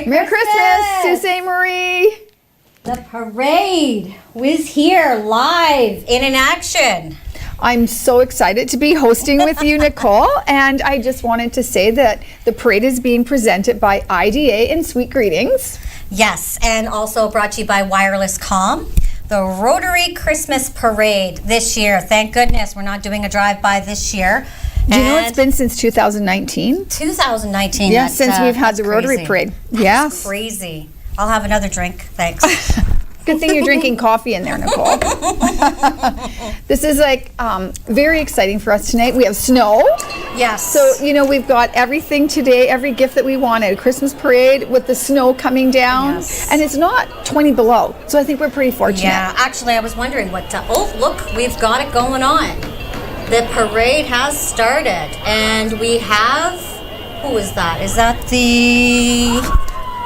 Merry Christmas, Sault Ste. Marie. The parade was here live and in action. I'm so excited to be hosting with you, Nicole, and I just wanted to say that the parade is being presented by IDA and Sweet Greetings. Yes, and also brought to you by Wireless Comm. The Rotary Christmas Parade this year. Thank goodness we're not doing a drive-by this year. Do you know it's been since 2019? 2019. Yes, since we've had the Rotary Parade. Yes. That's crazy. I'll have another drink, thanks. Good thing you're drinking coffee in there, Nicole. This is like very exciting for us tonight. We have snow. Yes. So, you know, we've got everything today, every gift that we wanted. A Christmas parade with the snow coming down. Yes. And it's not 20 below. So I think we're pretty fortunate. Yeah, actually, I was wondering what... oh, look, we've got it going on. The parade has started. And we have... Who is that? Is that the...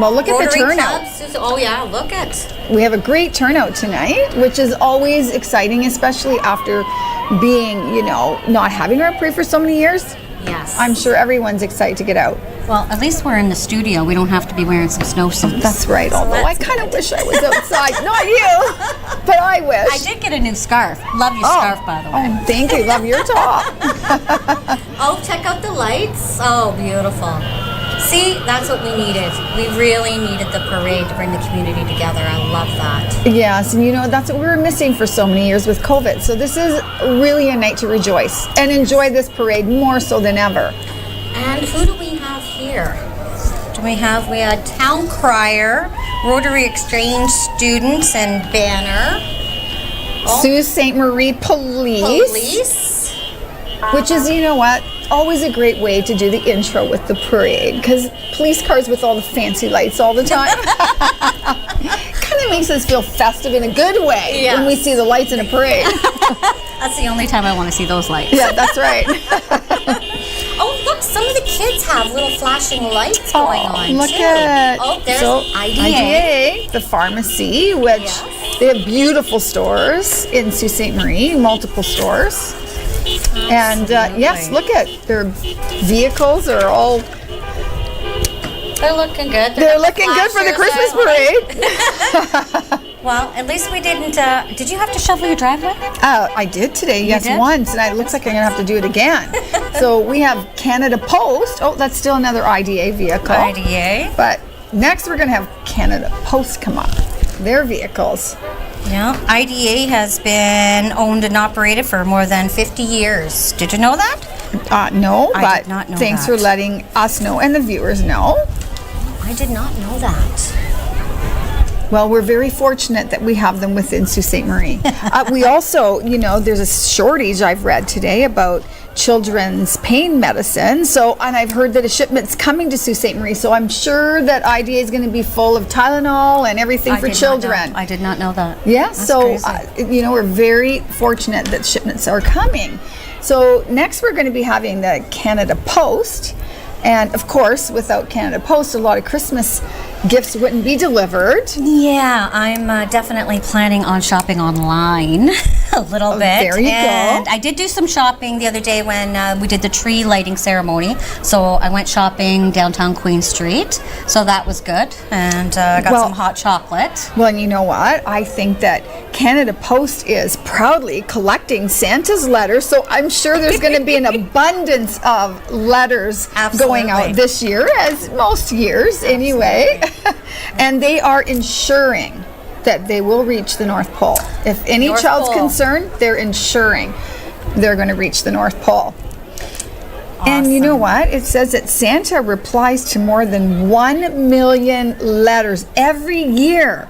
Well, look Rotary at the turnout. Clubs? Oh, yeah, look at... We have a great turnout tonight, which is always exciting, especially after being, you know, not having our parade for so many years. Yes. I'm sure everyone's excited to get out. Well, at least we're in the studio. We don't have to be wearing some snowsuits. That's right, although I kind of wish I was outside. Not you, but I wish. I did get a new scarf. Love your scarf, by the way. Oh, thank you. Love your top. Oh, check out the lights. Oh, beautiful. See, that's what we needed. We really needed the parade to bring the community together. I love that. Yes, and you know, that's what we were missing for so many years with COVID. So this is really a night to rejoice and enjoy this parade more so than ever. And who do we have here? We had Town Crier, Rotary Exchange students, and banner. Oh. Sault Ste. Marie Police. Which is, you know what, always a great way to do the intro with the parade, because police cars with all the fancy lights all the time kind of makes us feel festive in a good way when we see the lights in a parade. That's the only time I want to see those lights. Yeah, that's right. Oh, look, some of the kids have little flashing lights going on, look too. at There's IDA, the pharmacy, which they have beautiful stores in Sault Ste. Marie, multiple stores. And yes, look at their vehicles are all... They're looking good. They're looking good for the Christmas parade. Well, at least we didn't... did you have to shovel your driveway? I did today, yes, did? once, and it looks like I'm going to have to do it again. So we have Canada Post. Oh, that's still another IDA vehicle. IDA. But next we're going to have Canada Post come up. Their vehicles. Yeah, IDA has been owned and operated for more than 50 years. Did you know that? No, I but did not know thanks that. for letting us know and the viewers know. I did not know that. Well, we're very fortunate that we have them within Sault Ste. Marie. We also, you know, there's a shortage I've read today about children's pain medicine. So, and I've heard that a shipment's coming to Sault Ste. Marie. So I'm sure that IDA is going to be full of Tylenol and everything for children. I did not know that. Yeah, That's so, crazy. you know, we're very fortunate that shipments are coming. So next we're going to be having the Canada Post. And of course, without Canada Post, a lot of Christmas gifts wouldn't be delivered. Yeah, I'm definitely planning on shopping online a little bit. There you and go. I did do some shopping the other day when we did the tree lighting ceremony. So I went shopping downtown Queen Street. So that was good. And got some hot chocolate. Well, and you know what? I think that Canada Post is proudly collecting Santa's letters. So I'm sure there's going to be an abundance of letters going out this year, as most years anyway. And they are ensuring that they will reach the North Pole. If any child's concerned, they're ensuring they're going to reach the North Pole. And you know what? It says that Santa replies to more than 1 million letters every year.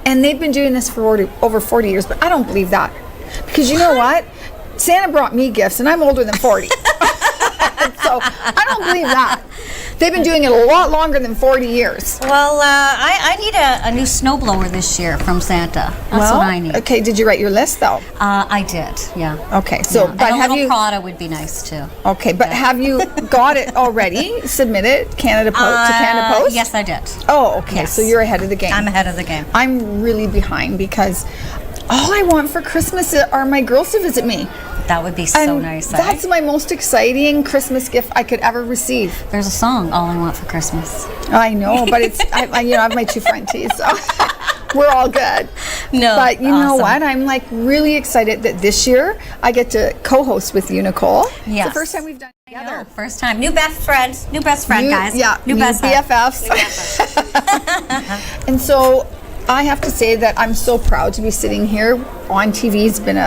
And they've been doing this for over 40 years, but I don't believe that. Because you know what? Santa brought me gifts, and I'm older than 40. So I don't believe that. They've been doing it a lot longer than 40 years. Well, I need a new snowblower this year from Santa. That's what I need. Okay, did you write your list though? I did, yeah. Okay, so Yeah. but and have a little you? Prada would be nice too. Okay, but have you got it already? Submitted Canada Post to Canada Post? Yes, I did. Oh, okay. Yes. So you're ahead of the game. I'm ahead of the game. I'm really behind because all I want for Christmas are my girls to visit me. That would be so And nice. That's my most exciting Christmas gift I could ever receive. There's a song, All I Want for Christmas. I know, but it's I have my two front teeth, so we're all good. No, but you know awesome. what? I'm like really excited that this year I get to co-host with you, Nicole. Yes. It's the first time we've done it together. First time. New best friend, guys. Yeah, New best BFFs. And so I have to say that I'm so proud to be sitting here on TV. It's been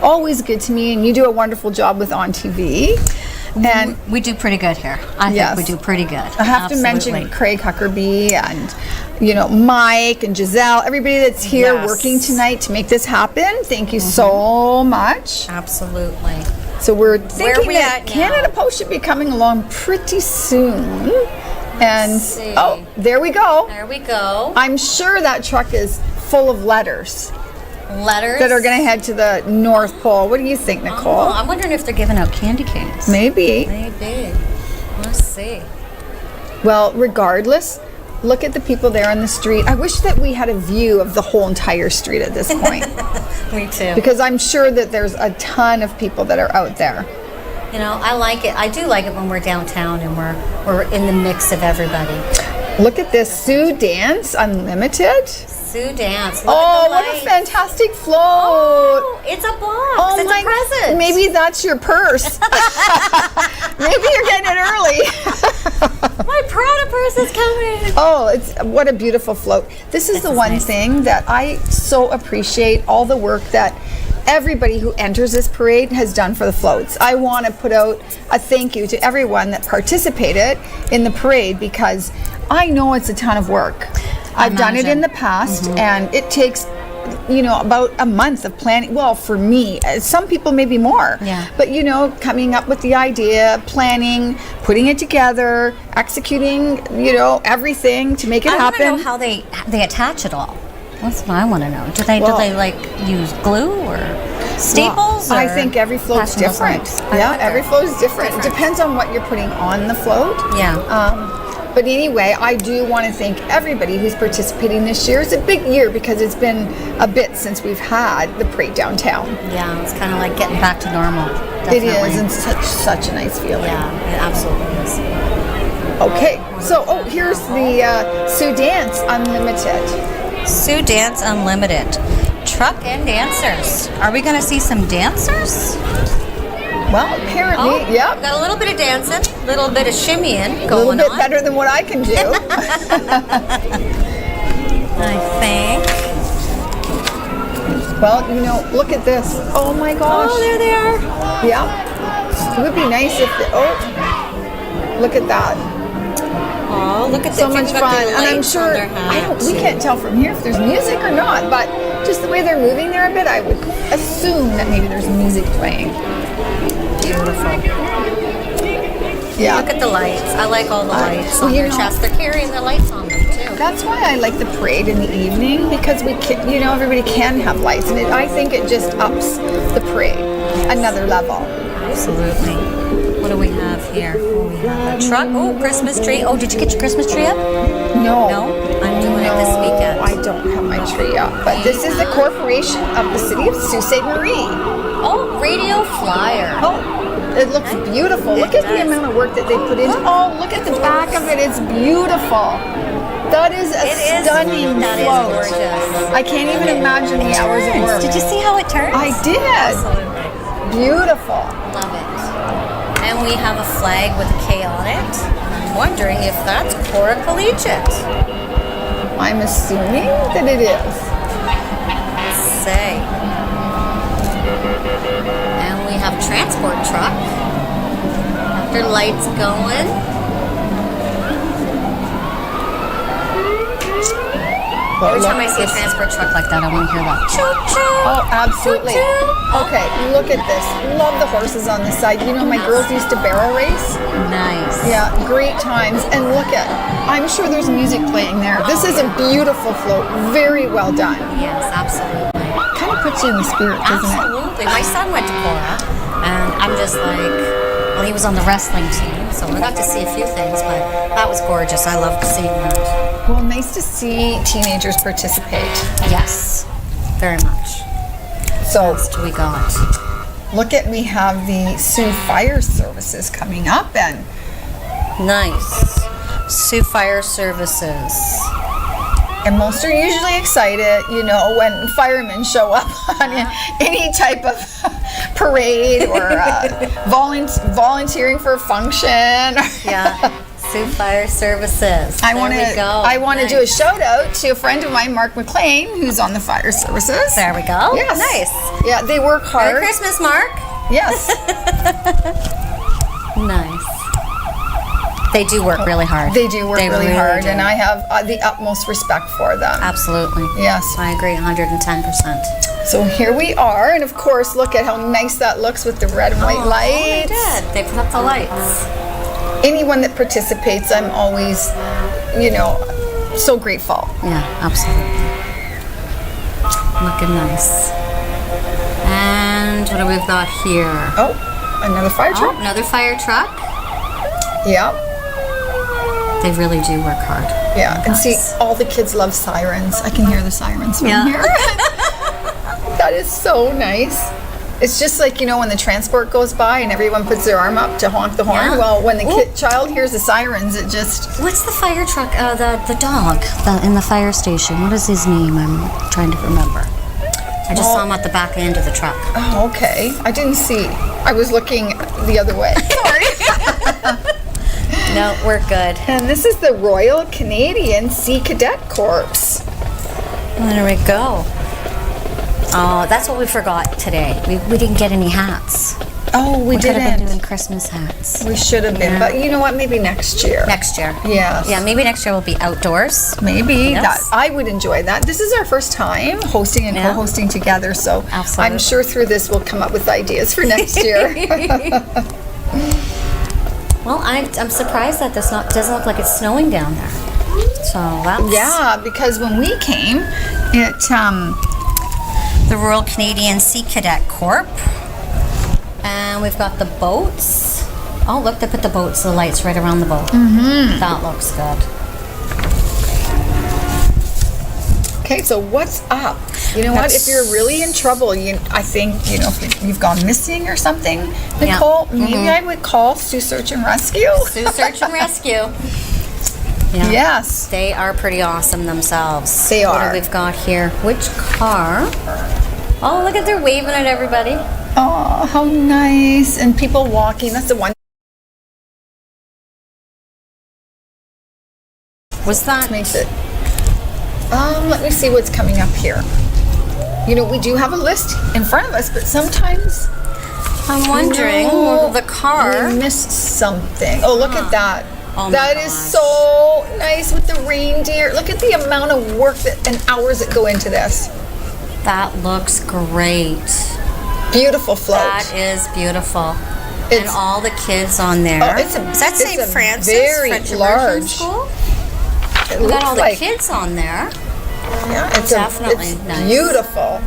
always good to me, and you do a wonderful job with On TV. And we do pretty good here. I Yes. think we do pretty good. I have to mention Craig Huckerby and Mike and Giselle, everybody that's here Yes. working tonight to make this happen. Thank you so much. Absolutely. So we're thinking we that at now? Canada Post should be coming along pretty soon. And see. oh, there we go. There we go. I'm sure that truck is full of letters Letters that are going to head to the North Pole. What do you think, Nicole? Oh, I'm wondering if they're giving out candy canes. Maybe. Maybe. Let's see. Well, regardless, look at the people there on the street. I wish that we had a view of the whole entire street at this point. Me too. Because I'm sure that there's a ton of people that are out there. You know, I like it. I do like it when we're downtown and we're in the mix of everybody. Look at this Sioux Dance Unlimited. Sioux Dance. Look Oh, at the what a lights. fantastic float. Oh, it's a box. It's a present. Maybe that's your purse. Maybe you're getting it early. My Prada purse is coming. Oh, what a beautiful float. This is the one nice. thing that I so appreciate, all the work that everybody who enters this parade has done for the floats. I want to put out a thank you to everyone that participated in the parade because I know it's a ton of work. I've done it in the past, and it takes about a month of planning. Well, for me, some people maybe more. Yeah. But coming up with the idea, planning, putting it together, executing, everything to make it I want to happen. know how they attach it all. That's what I want to know. Do they like use glue or staples? Well, I or think every float's passing those different. lines? Yeah, wonder. every float is different. It depends on what you're putting on the float. Yeah. But anyway, I do want to thank everybody who's participating this year. It's a big year because it's been a bit since we've had the parade downtown. Yeah, it's kind of like getting back to normal. It Definitely. is, and such a nice feeling. Yeah, it absolutely is. Okay, so here's the Sioux Dance Unlimited. Sioux Dance Unlimited. Truck and dancers. Are we going to see some dancers? Well, apparently, yep. Got a little bit of dancing, a little bit of shimmying A going little bit on. better than what I can do. I think. Well, look at this. Oh my gosh. Oh, there they are. Yeah. It would be nice if look at that. Oh, look at So the much fun. And I'm sure we can't tell from here if there's music or not, but just the way they're moving there a bit, I would assume that maybe there's music playing. Beautiful. Yeah. Look at the lights. I like all the lights on you their know- chest. They're carrying the lights on them too. That's why I like the parade in the evening because we can, everybody can have lights, and I think it just ups the parade another level. Absolutely. What do we have here? Oh, we have a truck. Oh, Christmas tree. Oh, did you get your Christmas tree up? No. No? I'm doing it this weekend. I don't have my tree up, but this is the corporation of the city of Sault Ste. Marie. Oh, radio flyer. Oh, it looks beautiful. Look at the does. amount of work that they put in. Oh, look at the back of it. It's beautiful. That is a stunning That is float. gorgeous. I can't even imagine the hours of work. Did you see how it turns? I did. Absolutely. Beautiful. Love it. And we have a flag with a K on it. I'm wondering if that's Cora Collegiate. I'm assuming that it is. Say. And we have transport truck. projector lights going. Well, Every time I see a transport truck like that, I want to hear that. Choo choo. Oh, absolutely. Choo choo. Okay, look at this. Love the horses on the side. You know, my girls used to barrel race. Nice. Yeah, great times. And look at, I'm sure there's music playing there. This is a beautiful float. Very well done. Yes, absolutely. Kind of puts you in the spirit, doesn't it? Absolutely. My son went to Cora, and I'm just like, well, he was on the wrestling team, so I got to see a few things, but that was gorgeous. I loved seeing that. Well, nice to see teenagers participate. Yes, very much. So, What else do we got? look at, we have the Sioux Fire Services coming up, and Nice. Sioux Fire Services. most are usually excited, you know, when firemen show up on any type of parade or volunteering for a function. Yeah. Sioux Fire Services. I There want to do a shout out to a friend of mine, Mark McLean, who's on the fire services. There we go. Yes. Nice. Yeah, they work hard. Merry Christmas, Mark. Yes. Nice. They do work really hard. They do work really hard, do. and I have the utmost respect for them. Absolutely. Yes. I agree 110%. So here we are, and of course, look at how nice that looks with the red and white They lights. did. They put up the lights. Anyone that participates, I'm always, you know, so grateful. Yeah, absolutely. Looking nice. And what do we've got here? Oh, another fire Oh, truck. another fire truck. Yeah, They really do work hard. yeah. And see, Nice. all the kids love sirens. I can hear the sirens from Yeah. here. That is so nice. It's just like, you know, when the transport goes by and everyone puts their arm up to honk the horn. Yeah. Well, when the Ooh. child hears the sirens, it just... What's the fire truck? The dog in the fire station. What is his name? I'm trying to remember. I just saw him at the back end of the truck. Oh, okay. I didn't see. I was looking the other way. Sorry. No, we're good. And this is the Royal Canadian Sea Cadet Corps. There we go. Oh, that's what we forgot today. We didn't get any hats. Oh, we Could have been didn't. doing Christmas hats. We should have been, Yeah. but you know what? Maybe next year. Next year. Yes. Yeah, maybe next year we'll be outdoors. Maybe Yes. that I would enjoy that. This is our first time hosting and Yeah. co-hosting together, so Absolutely. I'm sure through this we'll come up with ideas for next year. Well, I'm surprised that this doesn't look like it's snowing down there. So that's Yeah, because when we came, it the Royal Canadian Sea Cadet Corps. And we've got the boats. Oh, look, they put the boats, the lights right around the boat. Mm-hmm. That looks good. okay. So what's up? You know what? If you're really in trouble, I think if you've gone missing or something, Nicole, maybe I would call Sioux Search and Rescue. Sioux Search and Rescue. Yeah. Yes. They are pretty awesome themselves. They What are. do we've got here? Which car? Oh, look at they're waving at everybody. Oh, how nice! And people walking. That's the one. Was that? Makes it. Let me see what's coming up here. You know, we do have a list in front of us, but sometimes I'm wondering, No, the car. we missed something. Oh, look at that. Oh my That is gosh. so nice with the reindeer. Look at the amount of work and hours that go into this. That looks great. Beautiful float. That is beautiful. And It's- all the kids on there. Oh, it's Is that it's St. a Francis very French Immersion large. School? It We got looks all the like, kids on there. Yeah, it's Definitely it's nice. beautiful.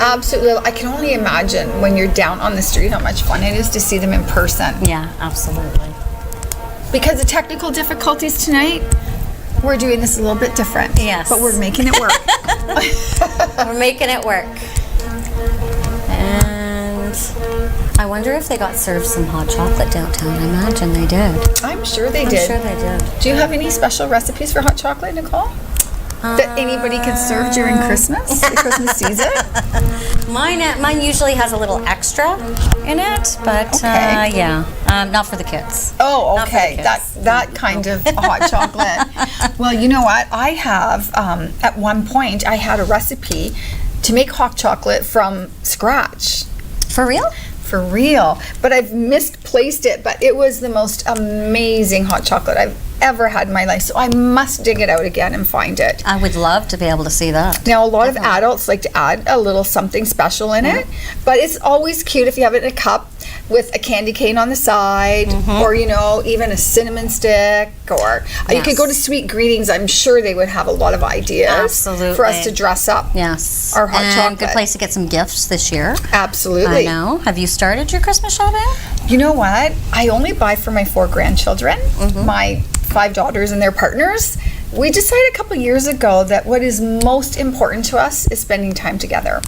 Absolutely. I can only imagine when you're down on the street how much fun it is to see them in person. Yeah, absolutely. Because of technical difficulties tonight, we're doing this a little bit different. Yes. But we're making it work. We're making it work. And I wonder if they got served some hot chocolate downtown. I imagine they did. I'm sure they I'm did. sure they did. Do you have any special recipes for hot chocolate, Nicole? That anybody can serve during Christmas, the Christmas season? Mine usually has a little extra in it, but Okay. yeah, not for the kids. Oh, Not for the okay. kids. That kind of hot chocolate. Well, you know what? I have at one point I had a recipe to make hot chocolate from scratch. For real? for real. But I've misplaced it. But it was the most amazing hot chocolate I've ever had in my life. So I must dig it out again and find it. I would love to be able to see that. Now, a lot of adults like to add a little something special in it, but it's always cute if you have it in a cup with a candy cane on the side, or, you know, even a cinnamon stick, or you could go to Sweet Greetings. I'm sure they would have a lot of ideas for us to dress up our hot chocolate. Good place to get some gifts this year. Absolutely. I know. Have you started your Christmas shopping? You know what? I only buy for my 4 grandchildren, my 5 daughters and their partners. We decided a couple years ago that what is most important to us is spending time together.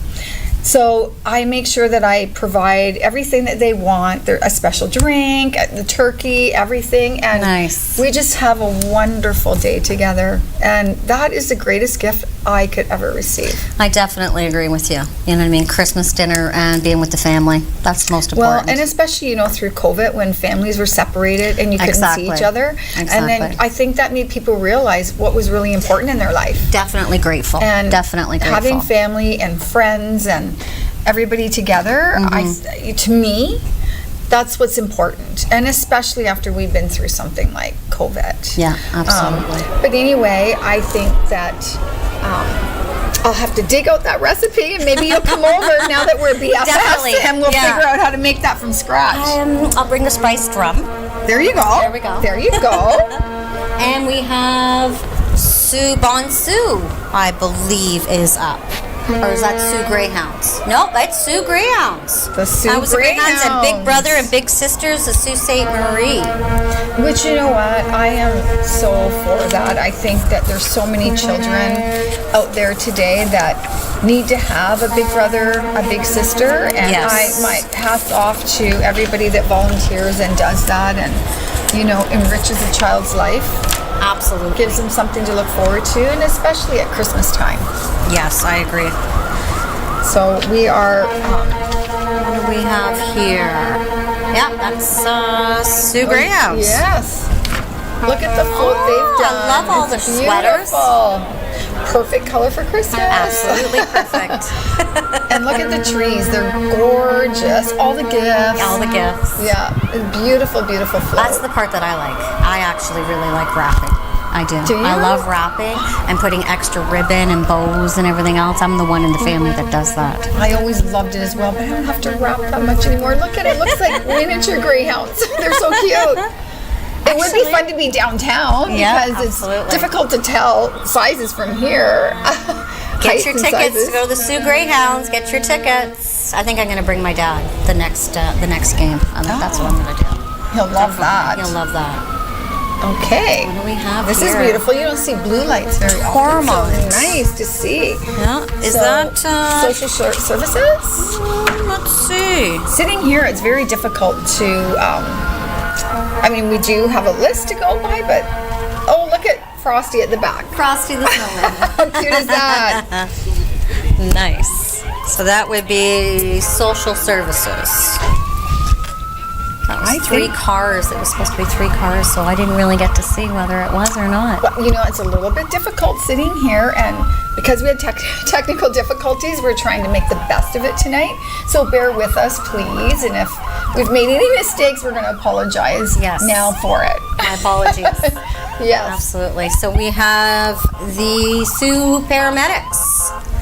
So I make sure that I provide everything that they want, a special drink, the turkey, everything, and we just have a wonderful day together. And that is the greatest gift I could ever receive. I definitely agree with you. You know what I mean? Christmas dinner and being with the family. That's most important. Well, and especially, you know, through COVID when families were separated and you couldn't see each other. And then I think that made people realize what was really important in their life. Definitely grateful. And definitely grateful. Having family and friends and everybody together, to me, that's what's important, and especially after we've been through something like COVID. Yeah, absolutely. But anyway, I think that I'll have to dig out that recipe, and maybe you'll come over now that we're BFFs, and we'll figure out how to make that from scratch. I'll bring the spiced rum. There you go. There we go. There you go. And we have Bonsu, I believe, is up. Or is that Sioux Greyhounds? Nope, that's Sioux Greyhounds. The Sioux Greyhounds. And Big Brother and Big Sisters, the Sault Ste. Marie. Which, you know what, I am so for that. I think that there's so many children out there today that need to have a big brother, a big sister, and I might pass off to everybody that volunteers and does that and, you know, enriches a child's life. Absolutely. Gives them something to look forward to, and especially at Christmas time. Yes, I agree. So we are... what do we have here? Yeah, that's Sioux Greyhounds. Yes. Look at the float they've done. I love all the sweaters. Perfect color for Christmas. Absolutely perfect. And look at the trees. They're gorgeous. All the gifts. All the gifts. Yeah. Beautiful, beautiful float. That's the part that I like. I actually really like wrapping. I do. Do you? I love wrapping and putting extra ribbon and bows and everything else. I'm the one in the family that does that. I always loved it as well, but I don't have to wrap that much anymore. Look at it. It looks like miniature greyhounds. They're so cute. It would be fun to be downtown because it's difficult to tell sizes from here. Get your tickets to go to the Sioux Greyhounds. Get your tickets. I think I'm going to bring my dad the next game. That's what I'm going to do. He'll love that. He'll love that. Okay. What do we have This here? is beautiful. You don't see blue lights very often. So nice to see. Yeah. Is that social services? Let's see. Sitting here, it's very difficult to. I mean, we do have a list to go by, but look at Frosty at the back. Frosty the Snowman. How cute is that? Nice. So that would be social services. That was 3 cars. It was supposed to be 3 cars, so I didn't really get to see whether it was or not. Well, you know, it's a little bit difficult sitting here, and because we had technical difficulties, we're trying to make the best of it tonight. So bear with us, please. And if we've made any mistakes, we're going to apologize now for it. My apologies. Yes. Absolutely. So we have the Sioux paramedics.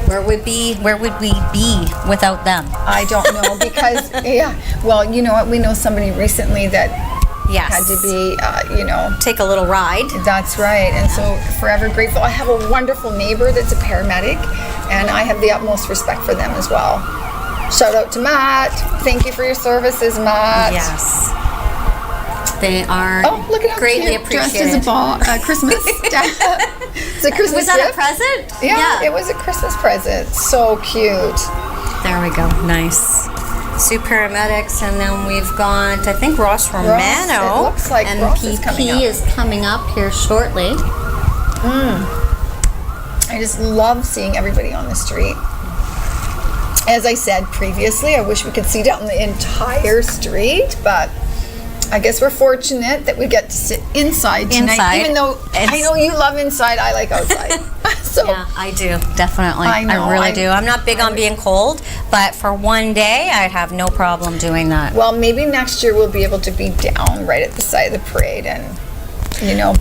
Where would we be without them? I don't know because well, you know what? We know somebody recently that had to be take a little ride. That's right. And so forever grateful. I have a wonderful neighbor that's a paramedic, and I have the utmost respect for them as well. Shout out to Matt. Thank you for your services, Matt. Yes. They are look at how greatly cute, appreciated. Dressed as a Christmas. It's a Christmas Was that gift? a present? Yeah, it was a Christmas present. So cute. There we go. Nice. Sioux paramedics, and then we've got, I think, Ross Romano. It looks like and Ross PP is coming up here shortly. I just love seeing everybody on the street. As I said previously, I wish we could see down the entire street, but I guess we're fortunate that we get to sit inside tonight, even though I know you love inside, I like outside. So yeah, I do, definitely. I know, I really do. I'm not big on being cold, but for one day, I'd have no problem doing that. Well, maybe next year we'll be able to be down right at the side of the parade and,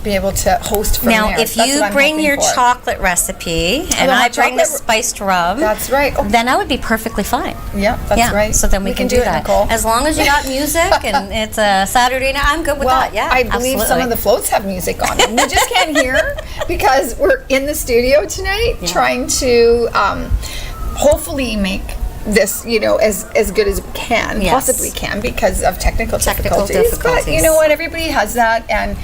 be able to host from now, there. if you bring your chocolate recipe and I bring the spiced rum, that's right. Oh. Then I would be perfectly fine. Yeah, that's right. So then we can do that. Nicole. As long as you got music and it's a Saturday night, I'm good with that. Yeah, I believe some of the floats have music on them. We just can't hear because we're in the studio tonight trying to hopefully make this, as good as we can, possibly can, because of technical difficulties. But you know what? Everybody has that, and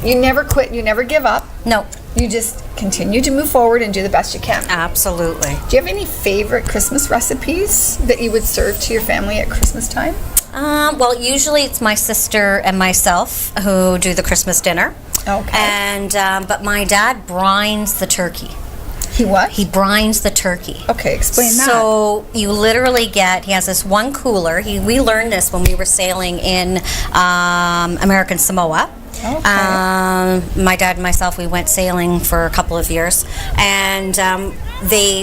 you never quit, you never give up. No. You just continue to move forward and do the best you can. Absolutely. Do you have any favorite Christmas recipes that you would serve to your family at Christmas time? Well, usually it's my sister and myself who do the Christmas dinner. Okay. And but my dad brines the turkey. He what? He brines the turkey. Okay, explain that. So you literally he has this one cooler. We learned this when we were sailing in American Samoa. Okay. My dad and myself, we went sailing for a couple of years, and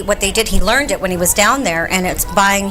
what they did, he learned it when he was down there, and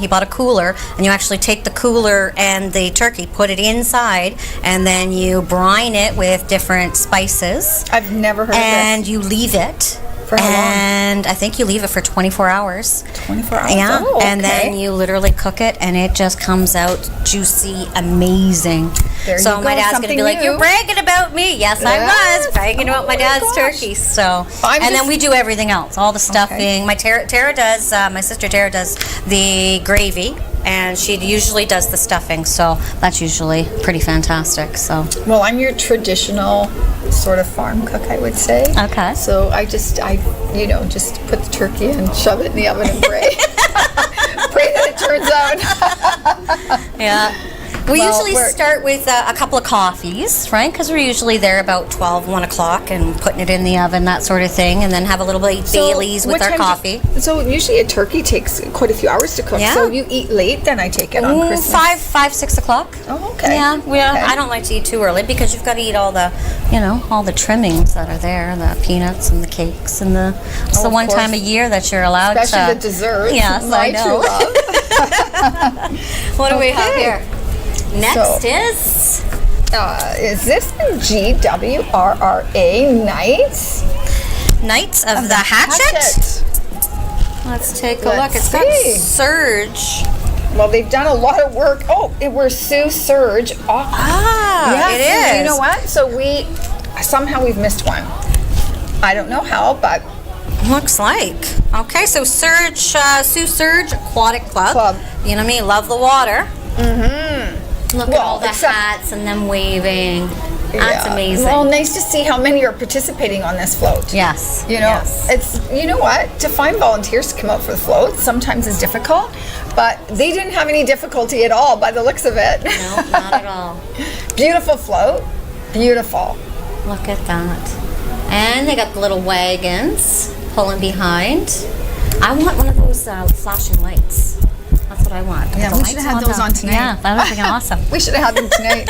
he bought a cooler, and you actually take the cooler and the turkey, put it inside, and then you brine it with different spices. I've never heard of this. And you leave it. For how long? And I think you leave it for 24 hours. 24 hours? Yeah. Oh, okay. And then you literally cook it, and it just comes out juicy, amazing. There so you my go, dad's going to be like, new. "You're bragging about me." Yes, I was bragging about my dad's turkey. So, then we do everything else, all the stuffing. My my sister Tara does the gravy, and she usually does the stuffing. So that's usually pretty fantastic. So. Well, I'm your traditional sort of farm cook, I would say. Okay. So I just put the turkey and shove it in the oven and pray. Pray that it turns out. Yeah. We usually start with a couple of coffees, right? Because we're usually there about 12, 1 o'clock and putting it in the oven, that sort of thing, and then have a little bit of Baileys with our coffee. So usually a turkey takes quite a few hours to cook. Yeah. So you eat late, then I take it on Christmas? 5, 6 o'clock. Oh, okay. Yeah, Okay. I don't like to eat too early because you've got to eat all the, all the trimmings that are there, the peanuts and the cakes and it's the one course. time a year that you're allowed Especially the dessert. Yes, I know. True love. What do we have here? Next is this GWRRA Knights of the Hatchet? Let's take a look. It's got Surge. Well, they've done a lot of work. Oh, we're Sue Surge. It is. You know what? So we've missed one. I don't know how, but looks like. Okay, so Surge, Sue Surge Aquatic Club. You know me, love the water. Mm-hmm. Look at all the hats and them waving. That's amazing. Well, nice to see how many are participating on this float. Yes. It's what? To find volunteers to come out for the float sometimes is difficult, but they didn't have any difficulty at all by the looks of it. No, not at all. Beautiful float. Beautiful. Look at that. And they got the little wagons pulling behind. I want one of those flashing lights. That's what I want. Yeah, we should have had those on tonight. Yeah, that would have been awesome. We should have had them tonight.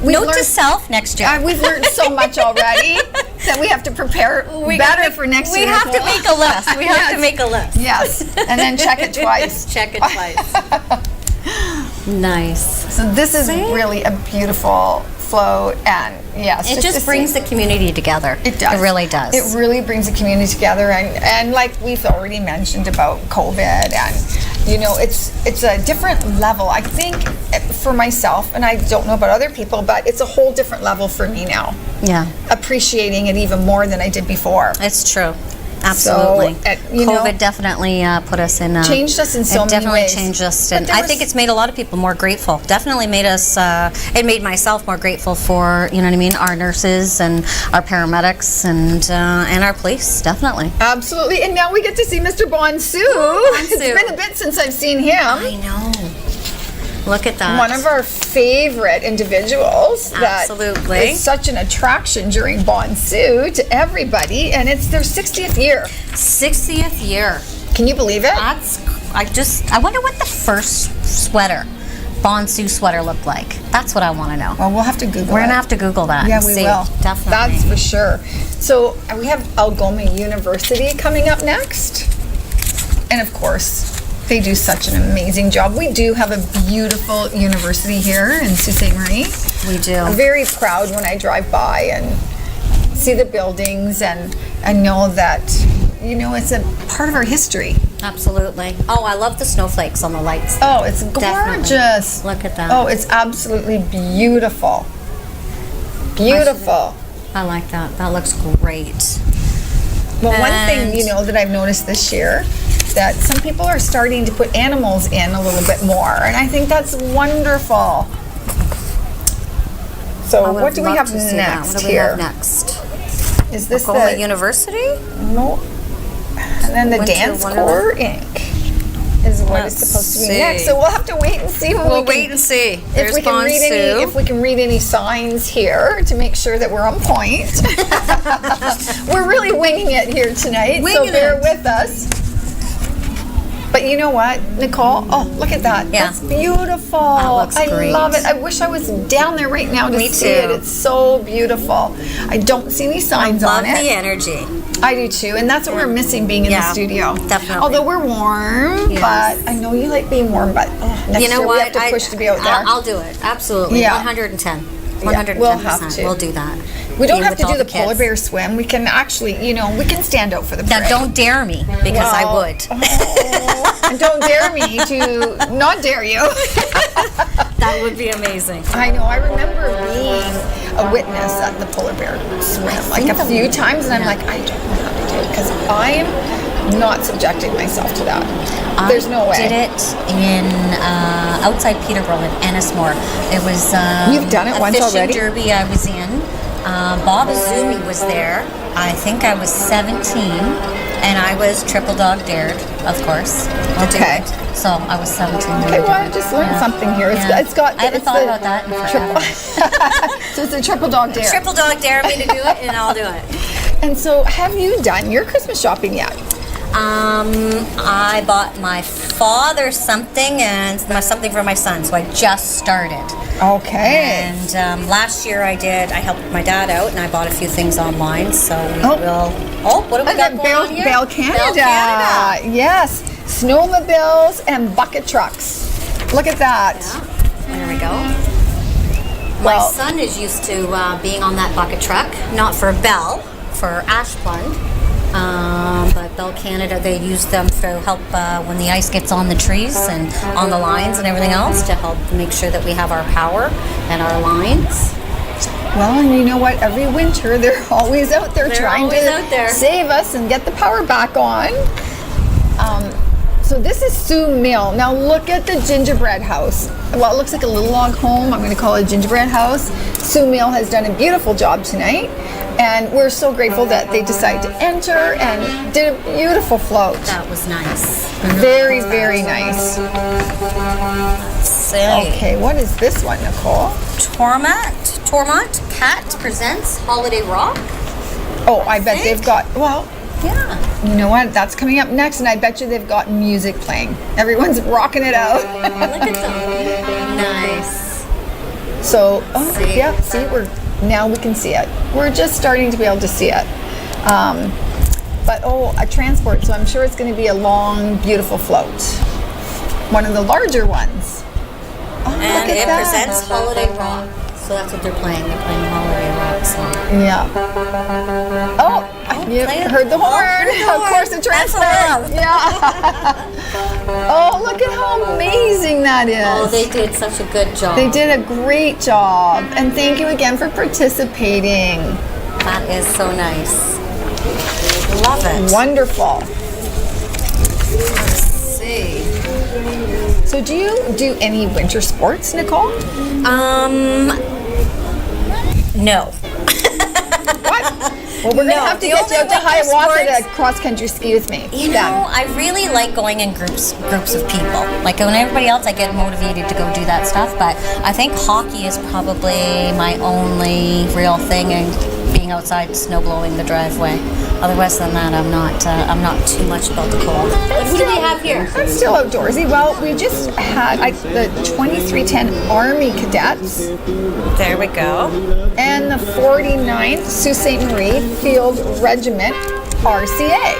Note to self next year. We've learned so much already that we have to prepare better for next year. We have to make a list. We have to make a list. Yes, and then check it twice. Check it twice. Nice. So this is really a beautiful float, and it just brings the community together. It does. It really does. It really brings the community together, and like we've already mentioned about COVID, and it's a different level. I think for myself, and I don't know about other people, but it's a whole different level for me now. Yeah. Appreciating it even more than I did before. It's true. Absolutely. So, COVID definitely put us in. Changed us in so many ways. It definitely changed us, and I think it's made a lot of people more grateful. Definitely made us. It made myself more grateful for our nurses and our paramedics and our police. Definitely. Absolutely, and now we get to see Mr. Bonsu. It's been a bit since I've seen him. I know. Look at that. One of our favorite individuals. Absolutely. That is such an attraction during Bonsu to everybody, and it's their 60th year. 60th year. Can you believe it? I wonder what the first sweater Bonsu sweater look like? That's what I want to know. Well, we'll have to Google We're it. going to have to Google that. Yeah, and we see. will. Definitely. That's for sure. So we have Algoma University coming up next. And of course, they do such an amazing job. We do have a beautiful university here in Sault Ste. Marie. We do. I'm very proud when I drive by and see the buildings and know that, it's a part of our history. Absolutely. Oh, I love the snowflakes on the lights. Oh, it's gorgeous. Definitely. Look at that. Oh, it's absolutely beautiful. Beautiful. I like that. That looks great. Well, one thing, that I've noticed this year, that some people are starting to put animals in a little bit more, and I think that's wonderful. So what do we have next What do we here? have next? Is this Algoma the University? no? And then the Winter Dance Wonderland? Corps Inc. is what is supposed to be next. So we'll have to wait and see. We'll wait and see. If we can read any signs here to make sure that we're on point. We're really winging it here tonight, so bear with us. But you know what, Nicole? Oh, look at that. Yeah. That's beautiful. That looks great. I love it. I wish I was down there right now to Me see it. too. It's so beautiful. I don't see any signs on Love it. the energy. I do too, and that's what we're missing being in the studio. Definitely. Although we're warm, but I know you like being warm, but next You know year what? we have to push to be out there. I'll do it. Absolutely. Yeah. 110. Yeah, 110%. we'll have to. We'll do that. We don't Be have with to all do the kids. polar bear swim. We can actually, we can stand out for the Now, parade. don't dare me, because I would. And don't dare me to not dare you. That would be amazing. I know. I remember being a witness at the polar bear swim like a few times, and I'm like, I don't know how to do it because I'm not subjecting myself to that. There's no way. I did it in outside Peterborough in Ennismore. It was You've done it a once fishing already? derby I was in. Bob Azumi was there. I think I was 17, and I was triple dog dared, of course. Okay. So I was 17. Okay, well, I just learned something here. It's got. I haven't thought about that in forever. So it's a triple dog dare. Triple dog dare me to do it, and I'll do it. And so, have you done your Christmas shopping yet? I bought my father something and something for my son, so I just started. Okay. And last year I helped my dad out, and I bought a few things online, so we will... Oh, what have we got going on here? Bell Canada. Bell Canada. Yes. Snowmobiles and bucket trucks. Look at that. Yeah. There we go. My son is used to being on that bucket truck, not for Bell, for Ashplund. But Bell Canada, they use them to help when the ice gets on the trees and on the lines and everything else, to help make sure that we have our power and our lines. Well, and you know what? Every winter, they're always out there trying to save us and get the power back on. So this is Sioux Mill. Now look at the gingerbread house. Well, it looks like a little log home. I'm going to call it a gingerbread house. Sioux Mill has done a beautiful job tonight. And we're so grateful that they decided to enter and did a beautiful float. That was nice. Very, very nice. Okay, what is this one, Nicole? Tormont Cat presents Holiday Rock. Oh, I bet they've got, Yeah. you know what? That's coming up next, and I bet you they've got music playing. Everyone's rocking it out. Look at them. Nice. So, now we can see it. We're just starting to be able to see it. But a transport, so I'm sure it's going to be a long, beautiful float. One of the larger ones. Oh, And look at it that. presents Holiday Rock. So that's what they're playing. They're playing Holiday Rock song. Yeah. Oh, you heard the horn. Of course, the transport. Yeah. Oh, look at how amazing that is. Oh, they did such a good job. They did a great job. And thank you again for participating. That is so nice. Love it. Wonderful. Let's see. So do you do any winter sports, Nicole? No. What? Well, we're going to have to get you out to Hiawatha to cross-country ski with me. You know, I really like going in groups of people. Like when everybody else, I get motivated to go do that stuff. But I think hockey is probably my only real thing, and being outside snow blowing the driveway. Otherwise than that, I'm not too much about the cold. But who do we have here? I'm still outdoorsy. Well, we just had the 2310 Army Cadets. There we go. And the 49th Sault Ste. Marie Field Regiment RCA.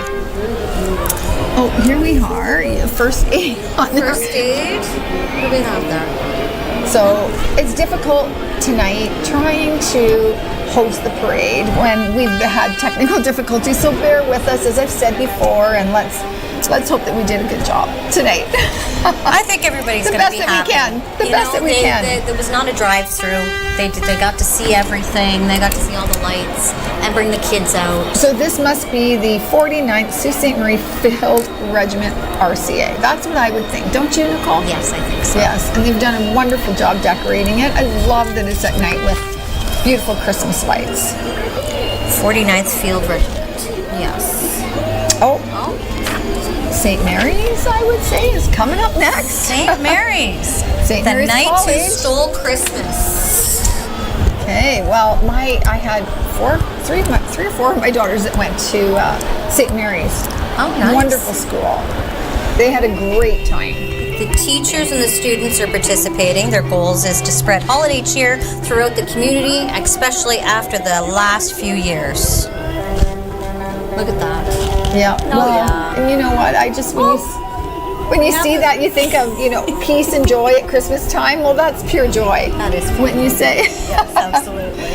Oh, here we are. First aid. First aid. What do we have there? So it's difficult tonight trying to host the parade when we've had technical difficulties. So bear with us, as I've said before, and let's hope that we did a good job tonight. I think everybody's going to be happy. The best that we can. There was not a drive-through. They got to see everything. They got to see all the lights and bring the kids out. So this must be the 49th Sault Ste. Marie Field Regiment RCA. That's what I would think. Don't you, Nicole? Yes, I think so. Yes, and they've done a wonderful job decorating it. I love that it's at night with beautiful Christmas lights. 49th Field Regiment. Yes. Oh. St. Mary's, I would say, is coming up next. St. Mary's. St. Mary's the night College. who stole Christmas. Okay, well, I had three or four of my daughters that went to St. Mary's. Oh, nice. Wonderful school. They had a great time. The teachers and the students are participating. Their goals is to spread holiday cheer throughout the community, especially after the last few years. Look at that. Yeah. Oh, well, yeah. And you know what? I just when you see that, you think of peace and joy at Christmas time. Well, that's pure joy. That is pure wouldn't you say? Yes, absolutely.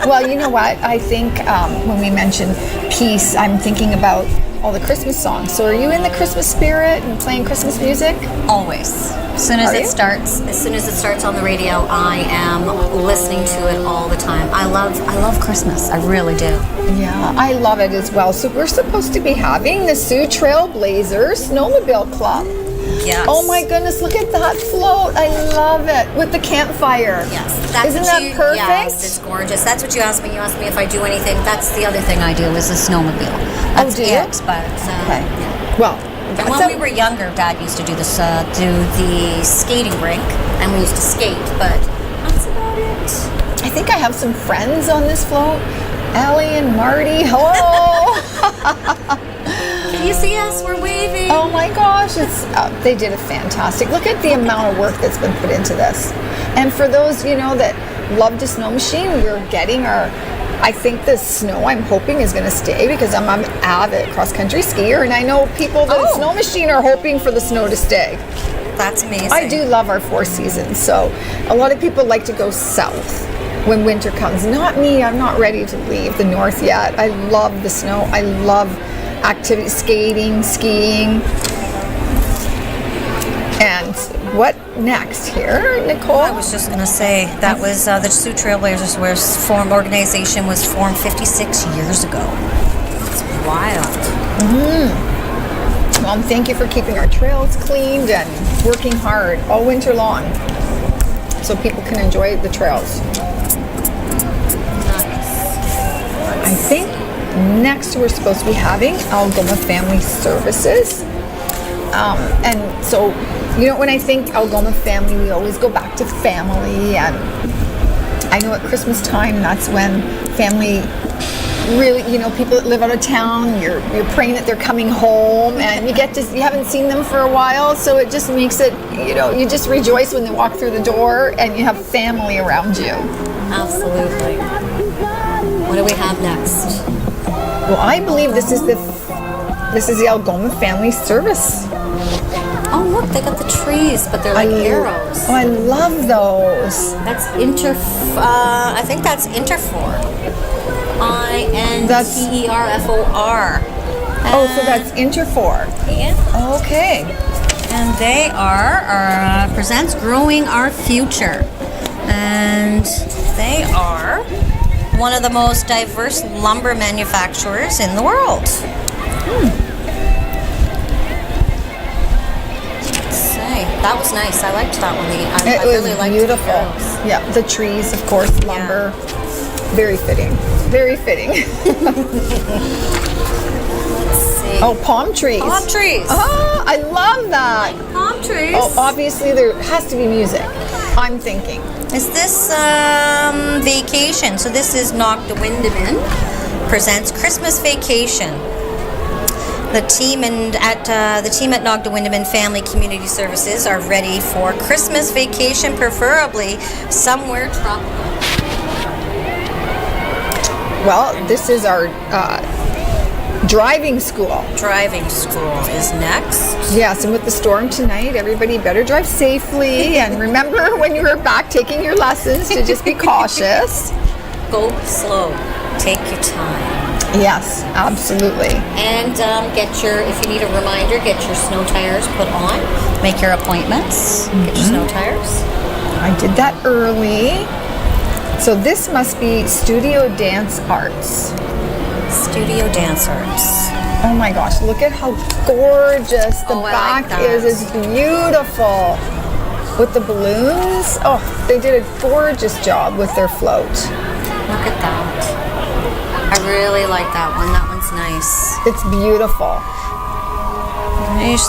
Well, you know what? I think when we mention peace, I'm thinking about all the Christmas songs. So are you in the Christmas spirit and playing Christmas music? Always. As soon as it starts on the radio, I am listening to it all the time. I love Christmas. I really do. Yeah, I love it as well. So we're supposed to be having the Sioux Trailblazers Snowmobile Club. Yes. Oh my goodness, look at that float. I love it. With the campfire. Yes. Isn't that perfect? Yes, it's gorgeous. That's what you asked me. You asked me if I do anything. That's the other thing I do is the snowmobile. That's do you? it. But, okay. Yeah. Well, and when we were younger, Dad used to do this, do the skating rink, and we used to skate, but that's about it. I think I have some friends on this float. Ellie and Marty, hello. Can you see us? We're waving. Oh my gosh, they did a fantastic. Look at the amount of work that's been put into this. And for those, that love the snow machine, we're getting I think the snow, I'm hoping, is going to stay because I'm an avid cross-country skier, and I know people that snow machine are hoping for the snow to stay. That's amazing. I do love our 4 seasons, so a lot of people like to go south when winter comes. Not me, I'm not ready to leave the north yet. I love the snow. I love activity, skating, skiing. And what next here, Nicole? I was just going to say, that was the Sioux Trailblazers organization was formed 56 years ago. It's wild. Mm-hmm. Well, thank you for keeping our trails cleaned and working hard all winter long so people can enjoy the trails. Nice. I think next we're supposed to be having Algoma Family Services. And so, when I think Algoma family, we always go back to family. And I know at Christmas time, that's when family really, people that live out of town, you're praying that they're coming home, and you haven't seen them for a while, so it just makes it, you just rejoice when they walk through the door and you have family around you. Absolutely. What do we have next? Well, I believe this is the Algoma Family Service. Oh, look, they got the trees, but they're like arrows. Oh, I love those. That's I think that's Interfor. INTERFOR. Oh, so that's Interfor. Yeah. Okay. And they presents Growing Our Future. And they are one of the most diverse lumber manufacturers in the world. That was nice. I liked that one. I really liked beautiful. The arrows. Yeah, the trees, of course, lumber. Yeah. Very fitting. Very fitting. Let's see. Oh, palm trees. Palm trees. Oh, I love that. Like palm trees. Oh, obviously there has to be music. I'm thinking. Is this vacation? So this is Knock the Windham In. presents Christmas Vacation. The team at Nogda-Windeman Family Community Services are ready for Christmas vacation, preferably somewhere tropical. Well, this is our driving school. Driving school is next. Yes, and with the storm tonight, everybody better drive safely. And remember when you were back taking your lessons to just be cautious. Go slow. Take your time. Yes, absolutely. And if you need a reminder, get your snow tires put on. Make your appointments. Get your snow tires. I did that early. So this must be Studio Dance Arts. Studio Dance Arts. Oh my gosh, look at how gorgeous the back is. It's beautiful. With the balloons. Oh, they did a gorgeous job with their float. Look at that. I really like that one. That one's nice. It's beautiful.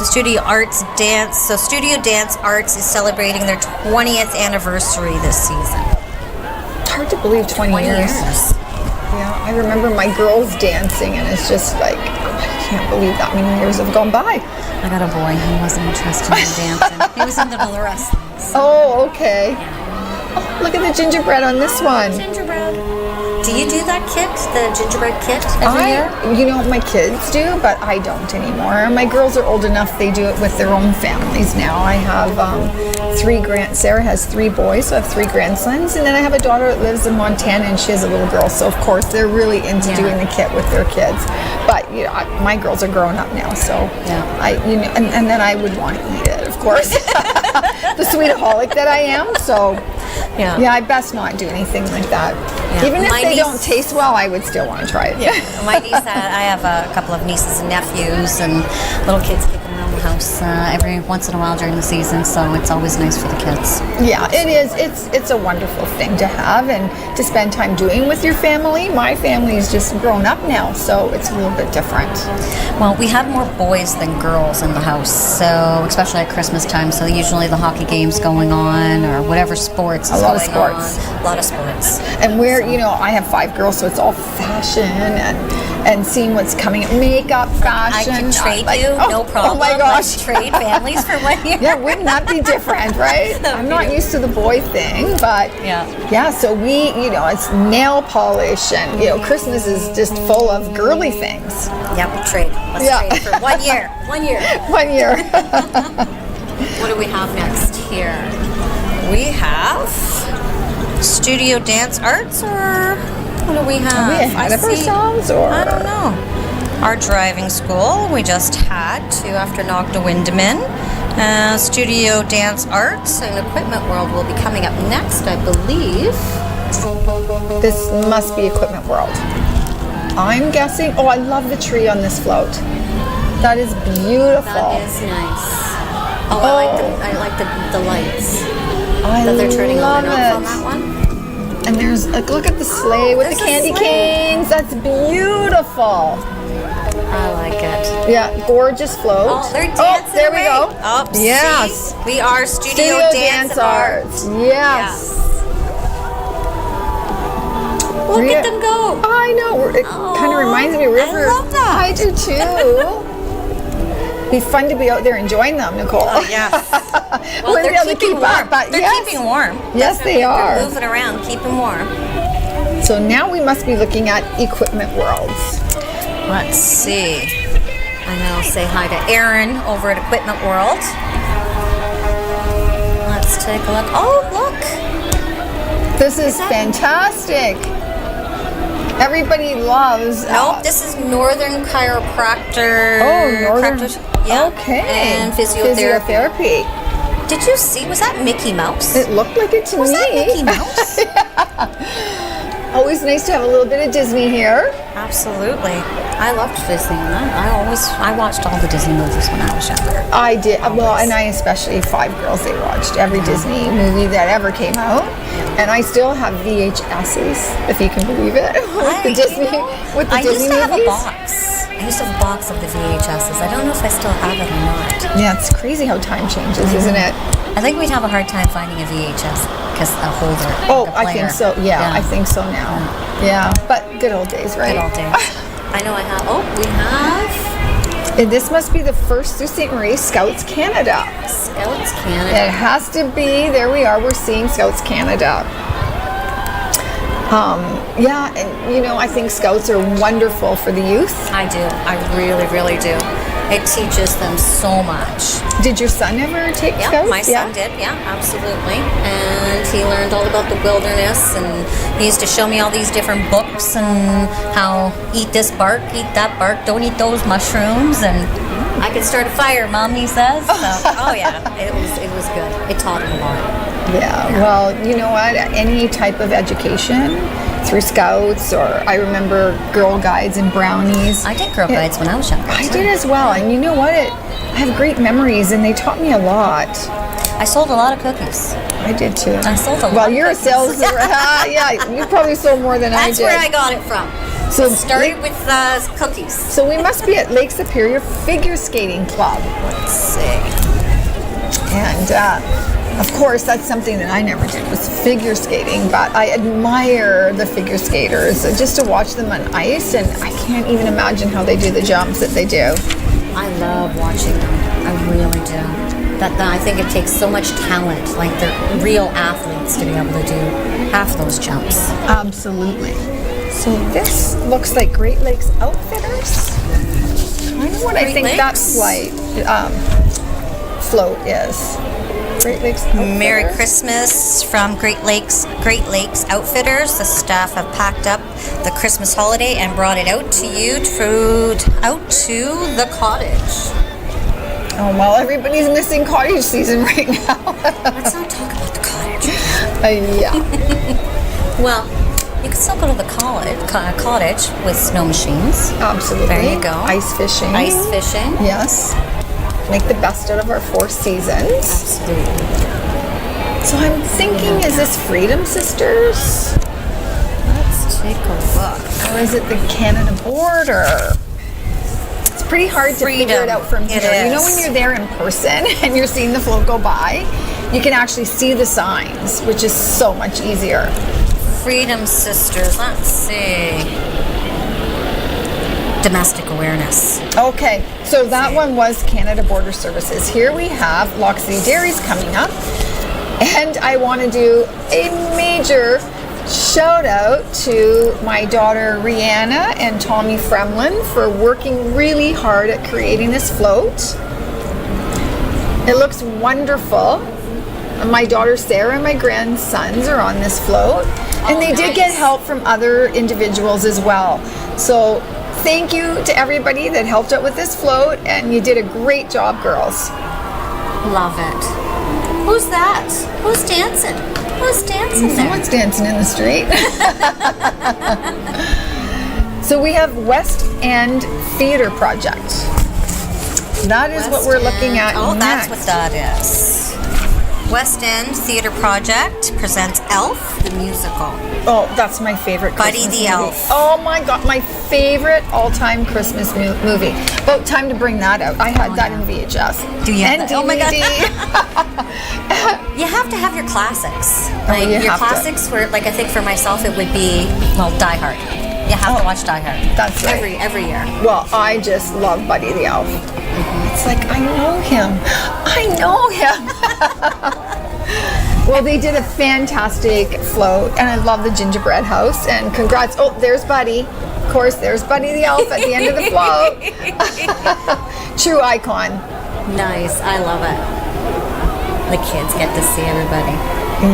Studio Arts Dance. So Studio Dance Arts is celebrating their 20th anniversary this season. It's hard to believe 20 years. Yeah, I remember my girls dancing, and it's just like, I can't believe that many years have gone by. I got a boy. He wasn't interested in dancing. He was into the wrestling. So. Oh, okay. Oh, look at the gingerbread on this one. Gingerbread. Do you do that kit, the gingerbread kit, every year? You know, my kids do, but I don't anymore. My girls are old enough; they do it with their own families now. I have Sarah has 3 boys, so I have 3 grandsons, and then I have a daughter that lives in Montana, and she has a little girl. So of course, they're really into doing the kit with their kids. But you know, my girls are grown up now, so and then I would want to eat it, of course, the sweetaholic that I am. So. Yeah, I best not do anything like that. Yeah. Even if they don't taste well, I would still want to try it. Yeah. My niece, I have a couple of nieces and nephews and little kids kicking around the house every once in a while during the season, so it's always nice for the kids. Yeah, it is. It's a wonderful thing to have and to spend time doing with your family. My family is just grown up now, so it's a little bit different. Well, we have more boys than girls in the house, so especially at Christmas time, so usually the hockey game's going on or whatever sports is going on. A lot of sports. And I have 5 girls, so it's all fashion and seeing what's coming up, makeup, fashion. I can trade no problem. Oh my gosh. Let's trade families for 1 year. Yeah, wouldn't that be different, right? I'm not used to the boy thing, but so we, it's nail polish and, Christmas is just full of girly things. Yep, trade. Let's trade for 1 year. 1 year. 1 year. What do we have next here? We have Studio Dance Arts, or what do we have? Are we ahead of ourselves, or? I don't know. Our driving school we just had to after Nogda-Windeman. Studio Dance Arts and Equipment World will be coming up next, I believe. This must be Equipment World. I'm guessing. Oh, I love the tree on this float. That is beautiful. That is nice. Oh, I like the lights. That they're turning on and off on that one. And there's look at the sleigh with the candy canes. That's beautiful. I like it. Yeah, gorgeous float. Oh, they're dancing. There we go. Oh, yes. See? We are Studio Dance Arts. Yes. Look at them go. I know. It kind of reminds me of River. I love that. I do too. Be fun to be out there enjoying them, Nicole. Oh, yes. Well, they're keeping warm. They're keeping warm. Yes, they are. They're moving around, keeping warm. So now we must be looking at Equipment Worlds. Let's see. And I'll say hi to Erin over at Equipment World. Let's take a look. Oh, look. This is fantastic. Everybody loves. Nope, this is Northern Chiropractor. Oh, Northern. Yeah. Okay. And physiotherapy. Did you see? Was that Mickey Mouse? It looked like it to me. Was that Mickey Mouse? Yeah. Always nice to have a little bit of Disney here. Absolutely. I loved Disney. I watched all the Disney movies when I was younger. I did. Well, and I especially 5 girls. They watched every Disney movie that ever came out, and I still have VHSs, if you can believe it, with the Disney movies. I used to have a box. I used to have a box of the VHSs. I don't know if I still have it or not. Yeah, it's crazy how time changes, isn't it? I think we'd have a hard time finding a VHS because a holder. Oh, like a I player. think so. Yeah, I think so now. Yeah, but good old days, right? Good old days. I know I have. Oh, we have And this must be the first Sault Ste. Marie Scouts Canada. Scouts Canada. It has to be. There we are. We're seeing Scouts Canada. Yeah, and you know, I think Scouts are wonderful for the youth. I do. I really, really do. It teaches them so much. Did your son ever take Yeah, Scouts? my son did. Yeah, absolutely. And he learned all about the wilderness, and he used to show me all these different books and how eat this bark, eat that bark, don't eat those mushrooms, and I could start a fire, Mom, he says. So, oh yeah, it was good. It taught him a lot. Yeah, well, you know what? Any type of education through Scouts, or I remember Girl Guides and Brownies. I did Girl Guides when I was younger. I did as well, and you know what? I have great memories, and they taught me a lot. I sold a lot of cookies. I did too. I sold a lot. Well, you're a sales. Yeah, you probably sold more than I did. That's where I got it from. So It started with cookies. So we must be at Lake Superior Figure Skating Club. Let's see. And of course, that's something that I never did, was figure skating, but I admire the figure skaters just to watch them on ice, and I can't even imagine how they do the jumps that they do. I love watching them. I really do. That I think it takes so much talent, like they're real athletes, to be able to do half those jumps. Absolutely. So this looks like Great Lakes Outfitters. I know what I think that flight float is. Great Lakes Outfitters. Merry Christmas from Great Lakes Outfitters. The staff have packed up the Christmas holiday and brought it out to you out to the cottage. Oh, well, everybody's missing cottage season right now. Let's not talk about the cottage. Yeah. Well, you can still go to the cottage with snow machines. Absolutely. There you go. Ice fishing. Ice fishing. Yes. Make the best out of our 4 seasons. Absolutely. So I'm thinking, is this Freedom Sisters? Let's take a look. Or is it the Canada border? It's pretty hard to figure it out from It here. You know, is. when you're there in person and you're seeing the float go by, you can actually see the signs, which is so much easier. Freedom Sisters. Let's see. Domestic awareness. Okay, so that one was Canada Border Services. Here we have Lock City Dairies coming up, and I want to do a major shout out to my daughter Rihanna and Tommy Fremlin for working really hard at creating this float. It looks wonderful. My daughter Sarah and my grandsons are on this float, and they did get help from other individuals as well. So thank you to everybody that helped out with this float, and you did a great job, girls. Love it. Who's that? Who's dancing? Who's dancing there? Someone's dancing in the street. So we have West End Theatre Project. That is what we're looking at Oh, next. that's what that is. West End Theatre Project presents Elf, the musical. Oh, that's my favorite Buddy Christmas the movie. Elf. Oh my God, my favorite all-time Christmas movie. About time to bring that out. I had that in VHS. Do you have and that? Oh my God. DVD. You have to have your classics. you Your have to. classics were, like, I think for myself it would be, well, Die Hard. You have to watch Die Hard. That's right. Every year. Well, I just love Buddy the Elf. It's like, I know him. I know him. Well, they did a fantastic float, and I love the gingerbread house, and congrats. Oh, there's Buddy. Of course, there's Buddy the Elf at the end of the float. True icon. Nice. I love it. The kids get to see everybody.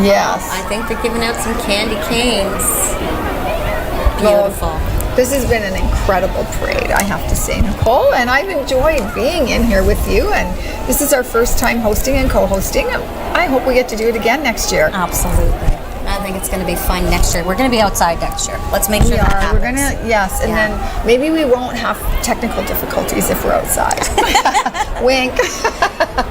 Yes. I think they're giving out some candy canes. Well, Beautiful. this has been an incredible parade, I have to say, Nicole, and I've enjoyed being in here with you, and this is our first time hosting and co-hosting. I hope we get to do it again next year. Absolutely. I think it's going to be fun next year. We're going to be outside next year. Let's make sure We that are. happens. We're gonna, yes, and then maybe we won't have technical difficulties if we're outside. Wink.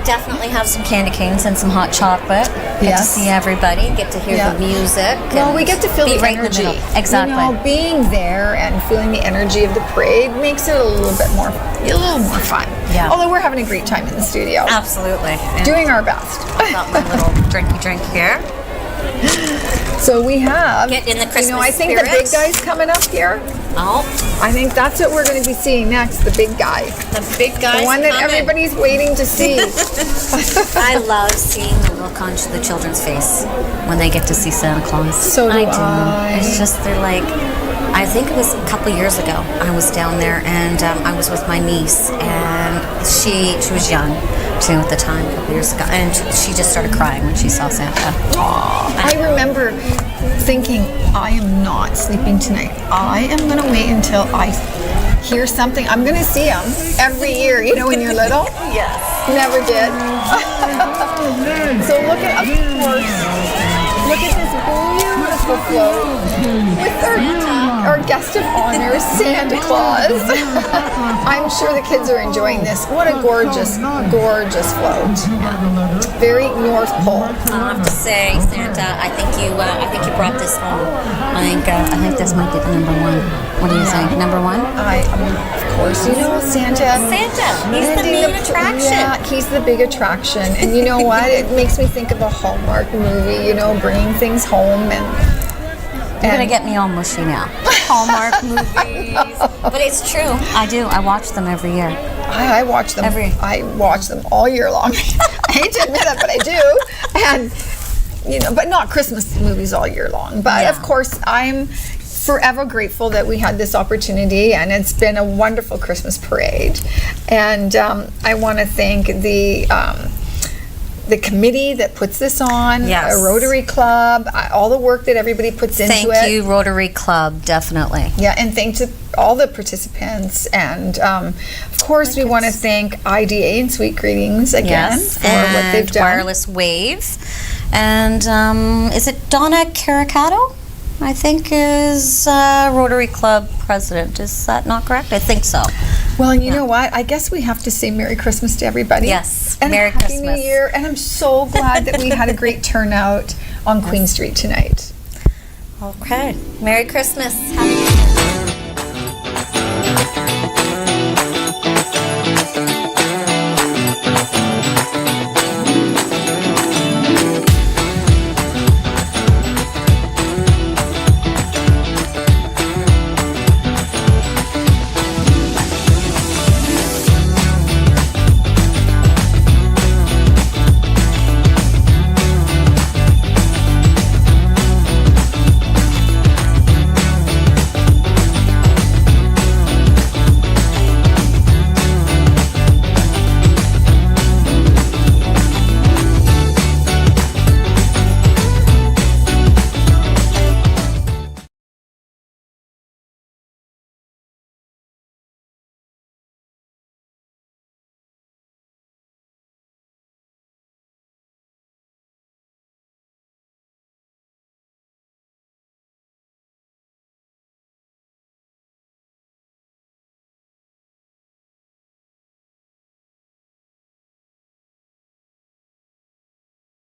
Definitely have some candy canes and some hot chocolate. Get to see everybody. Get to hear the music. Well, and we get to feel be the right energy. in the middle. Exactly. You know, being there and feeling the energy of the parade makes it a little more fun. Yeah. Although we're having a great time in the studio. Absolutely. And Doing our best. I've got my little drinky drink here. So we have, Get in the Christmas I think the big spirit. guy's coming up here. Oh, I think that's what we're going to be seeing next, the big guy. the big guy. The one that everybody's waiting to see. I love seeing the look on the children's face when they get to see Santa Claus. So do I. It's just, they're like, I think it was a couple years ago. I was down there and I was with my niece, and she was young too at the time, a couple years ago, and she just started crying when she saw Santa. I remember thinking, I am not sleeping tonight. I am going to wait until I hear something. I'm going to see him every year, when you're little. Yes. Never did. So look at this beautiful float with our guest of honor, Santa Claus. I'm sure the kids are enjoying this. What a gorgeous, gorgeous float. Very North Pole. I have to say, Santa, I think you brought this home. I think this might be the number one. What do you think? Number one? Of course, Santa. Santa. He's the main attraction. Yeah, he's the big attraction. And you know what? It makes me think of a Hallmark movie, bringing things home You're going to get me all mushy now. Hallmark movies. But it's true. I do. I watch them every year. I watch them. I watch them all year long. I hate to admit it, but I do. And, but not Christmas movies all year long. But of course, I'm forever grateful that we had this opportunity, and it's been a wonderful Christmas parade. And I want to thank the committee that puts this on, Yes. a Rotary Club, all the work that everybody puts into it. Thank you, Rotary Club, definitely. Yeah, and thanks to all the participants. And of course, we want to thank IDA and Sweet Greetings again for what they've done. Wireless Wave. And is it Donna Caricato? I think is Rotary Club president. Is that not correct? I think so. Well, you know what? I guess we have to say Merry Christmas to everybody. Yes, and Merry Happy Christmas. New Year. And I'm so glad that we had a great turnout on Queen Street tonight. Okay. Merry Christmas. Happy